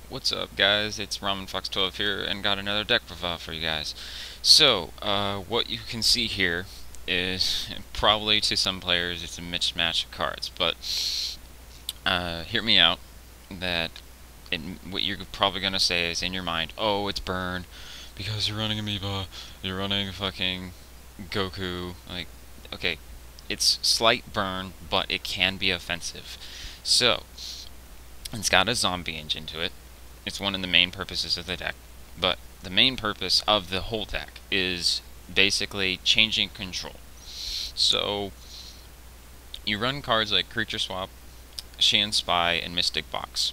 What's up, guys? It's Ramen Fox 12 here, and got another deck profile for you guys. So, what you can see here is probably to some players it's a mismatch of cards, but hear me out. That what you're probably gonna say is in your mind, oh, it's burn because you're running Amiibo, you're running fucking Goku. Like, okay, it's slight burn, but it can be offensive. So, it's got a zombie engine to it. It's one of the main purposes of the deck, but the main purpose of the whole deck is basically changing control. So you run cards like Creature Swap, Shan Spy, and Mystic Box.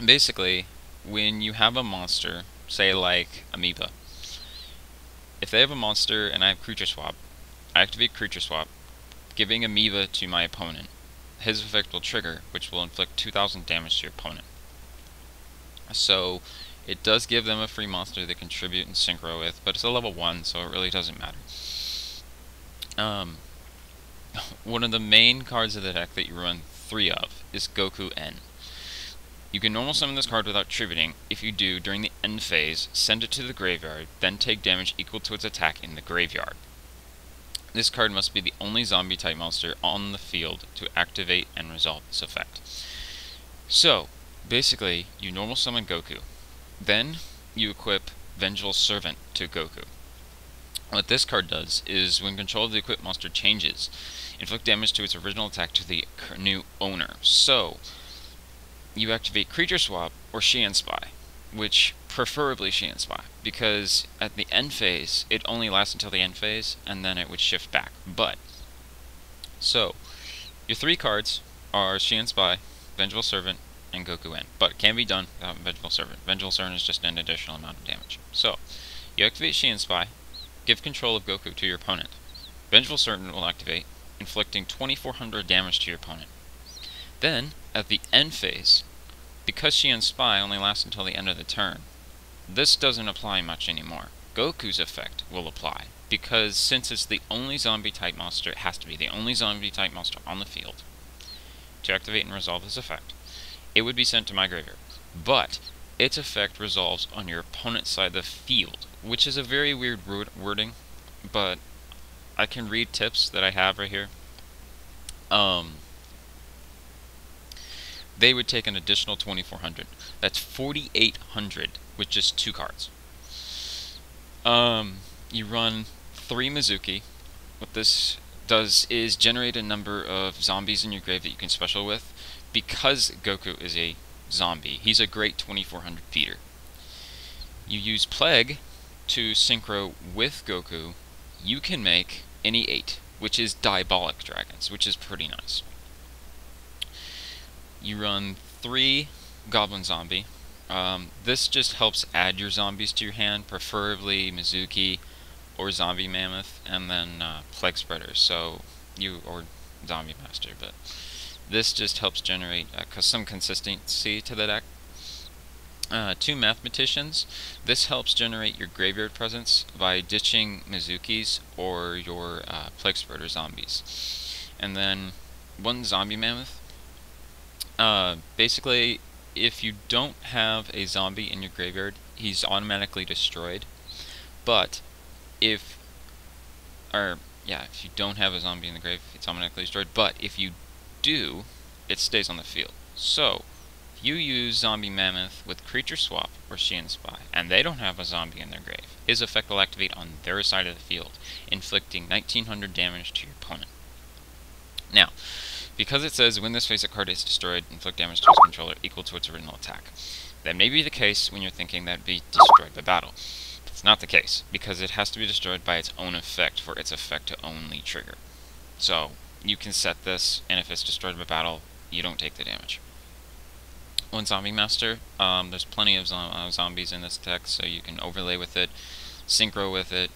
Basically, when you have a monster, say like Amoeba, if they have a monster and I have Creature Swap, I activate Creature Swap, giving Amoeba to my opponent. His effect will trigger, which will inflict 2,000 damage to your opponent. So it does give them a free monster they contribute and synchro with, but it's a level 1, so it really doesn't matter. One of the main cards of the deck that you run 3 of is Goku N. You can normal summon this card without tributing. If you do, during the end phase, send it to the graveyard, then take damage equal to its attack in the graveyard. This card must be the only zombie type monster on the field to activate and resolve this effect. So, basically, you normal summon Goku. Then, you equip Vengeful Servant to Goku. What this card does is, when control of the equipped monster changes, inflict damage to its original attack to the new owner. So, you activate Creature Swap or Shan Spy, which preferably Shan Spy, because at the end phase, it only lasts until the end phase, and then it would shift back. But, so, your 3 cards are Shan Spy, Vengeful Servant, and Goku N, but it can be done without Vengeful Servant. Vengeful Servant is just an additional amount of damage. So, you activate Shan Spy, give control of Goku to your opponent. Vengeful Servant will activate, inflicting 2,400 damage to your opponent. Then, at the end phase, because Shan Spy only lasts until the end of the turn, this doesn't apply much anymore. Goku's effect will apply, because since it's the only zombie type monster, it has to be the only zombie type monster on the field. To activate and resolve this effect, it would be sent to my graveyard, but its effect resolves on your opponent's side of the field, which is a very weird wording, but I can read tips that I have right here. They would take an additional 2,400. That's 4,800 with just 2 cards. You run 3 Mizuki. What this does is generate a number of zombies in your grave that you can special with. Because Goku is a zombie, he's a great 2,400 beater. You use Plague to synchro with Goku. You can make any 8, which is Diabolic Dragons, which is pretty nice. You run 3 Goblin Zombie. This just helps add your zombies to your hand, preferably Mizuki or Zombie Mammoth, and then Plague Spreader, or Zombie Master, but this just helps generate some consistency to the deck. 2 Mathematicians. This helps generate your graveyard presence by ditching Mizukis or your Plague Spreader zombies. And then 1 Zombie Mammoth. Basically, if you don't have a zombie in your graveyard, he's automatically destroyed. But if you don't have a zombie in the grave, it's automatically destroyed. But if you do, it stays on the field. So, if you use Zombie Mammoth with Creature Swap or Shan Spy, and they don't have a zombie in their grave, his effect will activate on their side of the field, inflicting 1,900 damage to your opponent. Now, because it says when this face card is destroyed, inflict damage to its controller equal to its original attack. That may be the case when you're thinking that it'd be destroyed by battle. It's not the case, because it has to be destroyed by its own effect for its effect to only trigger. So, you can set this, and if it's destroyed by battle, you don't take the damage. 1 Zombie Master, there's plenty of zombies in this deck, so you can overlay with it, synchro with it.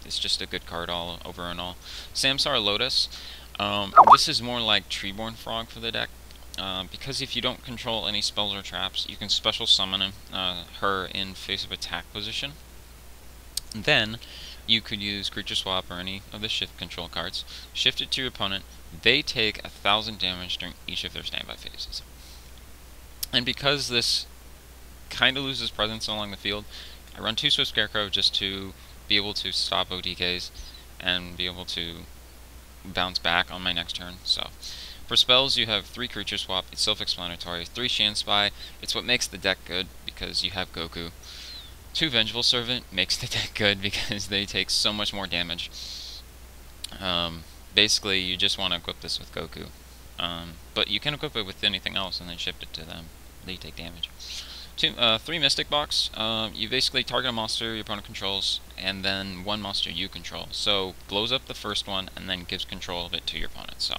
It's just a good card all over and all. Samsara Lotus. This is more like Treeborn Frog for the deck, because if you don't control any spells or traps, you can special summon her in face of attack position. Then, you could use Creature Swap or any of the shift control cards, shift it to your opponent. They take 1,000 damage during each of their standby phases. And because this kind of loses presence along the field. I run 2 Swift Scarecrow just to be able to stop OTKs and be able to bounce back on my next turn. So for spells, you have 3 Creature Swap. It's self-explanatory. 3 Shan Spy. It's what makes the deck good because you have Goku. 2 Vengeful Servant makes the deck good because they take so much more damage. Basically, you just want to equip this with Goku. But you can equip it with anything else and then shift it to them. They take damage. 3 Mystic Box. You basically target a monster your opponent controls, and then 1 monster you control. So blows up the first one, and then gives control of it to your opponent. So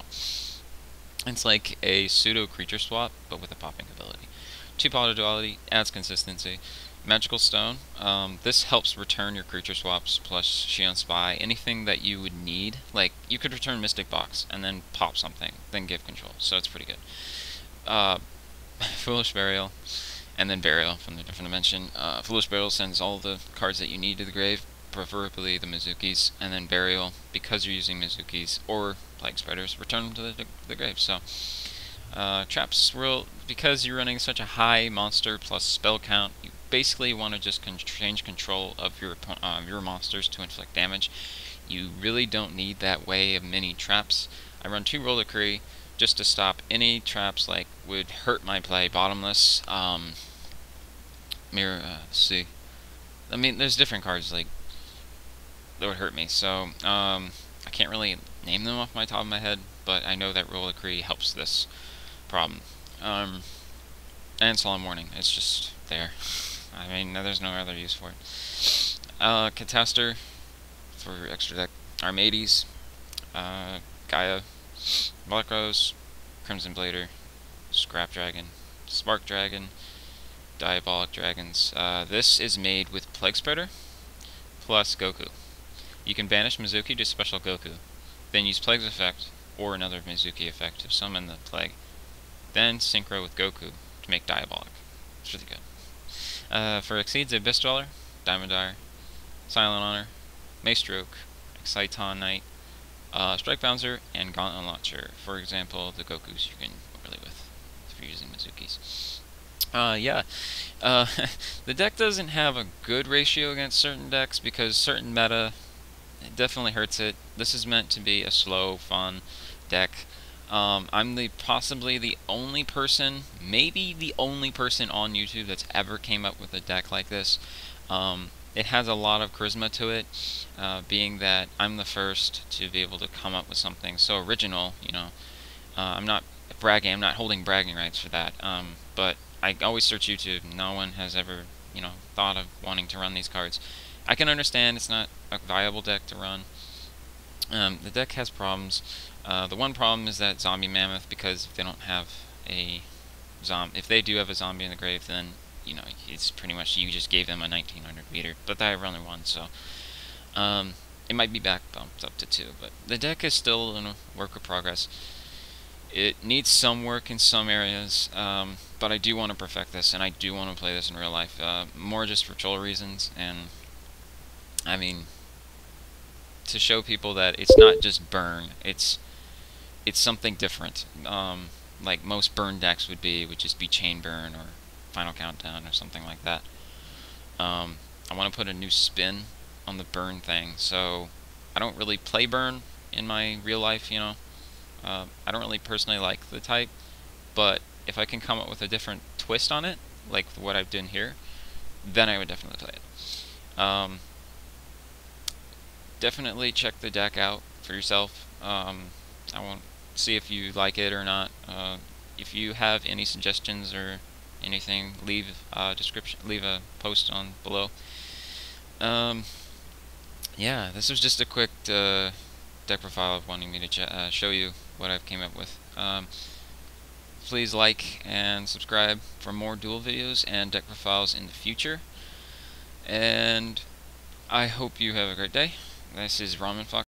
it's like a pseudo creature swap, but with a popping ability. 2 Power Duality adds consistency. Magical Stone. This helps return your creature swaps plus Xian Spy. Anything that you would need, like you could return Mystic Box and then pop something, then give control. So it's pretty good. Foolish Burial. And then Burial from the different dimension. Foolish Burial sends all the cards that you need to the grave, preferably the Mizukis, and then Burial, because you're using Mizukis or Plague Spreaders, return them to the grave. So, traps, because you're running such a high monster plus spell count, you basically want to just change control of your monsters to inflict damage. You really don't need that way of many traps. I run 2 Reliquary just to stop any traps like would hurt my play. Bottomless, Mirror, see. I mean, there's different cards like that would hurt me. So I can't really name them off my top of my head, but I know that Reliquary helps this problem. And Solemn Warning, it's just there. I mean, there's no other use for it. Catastor for extra deck. Armades, Gaia, Black Rose, Crimson Blader, Scrap Dragon, Spark Dragon, Diabolic Dragons. This is made with Plague Spreader plus Goku. You can banish Mizuki to special Goku, then use Plague's effect or another Mizuki effect to summon the Plague, then synchro with Goku to make Diabolic. It's really good. For Exceeds, Abyss Dweller, Diamond Dire, Silent Honor, Maestroke, Exciton Knight, Strike Bouncer, and Gauntlet Launcher. For example, the Gokus you can overlay with if you're using Mizukis. The deck doesn't have a good ratio against certain decks because certain meta, it definitely hurts it. This is meant to be a slow, fun deck. I'm possibly the only person, maybe the only person on YouTube that's ever came up with a deck like this. It has a lot of charisma to it, being that I'm the first to be able to come up with something so original, you know. I'm not bragging, I'm not holding bragging rights for that, but I always search YouTube. No one has ever, you know, thought of wanting to run these cards. I can understand it's not a viable deck to run. The deck has problems. The one problem is that Zombie Mammoth, because if they don't have a if they do have a zombie in the grave, then you know it's pretty much you just gave them a 1900 meter. But I have only one, so it might be back bumped up to 2. But the deck is still in a work of progress. It needs some work in some areas, but I do want to perfect this, and I do want to play this in real life, more just for troll reasons, and I mean, to show people that it's not just burn, it's something different, like most burn decks would just be Chain Burn or Final Countdown or something like that. I want to put a new spin on the burn thing, so I don't really play burn in my real life, you know. I don't really personally like the type, but if I can come up with a different twist on it, like what I've done here, then I would definitely play it. Definitely check the deck out for yourself. I won't see if you like it or not. If you have any suggestions or anything, leave a post on below. Yeah, this was just a quick deck profile of wanting me to show you what I've came up with. Please like and subscribe for more duel videos and deck profiles in the future. And I hope you have a great day. This is Ramen Fox.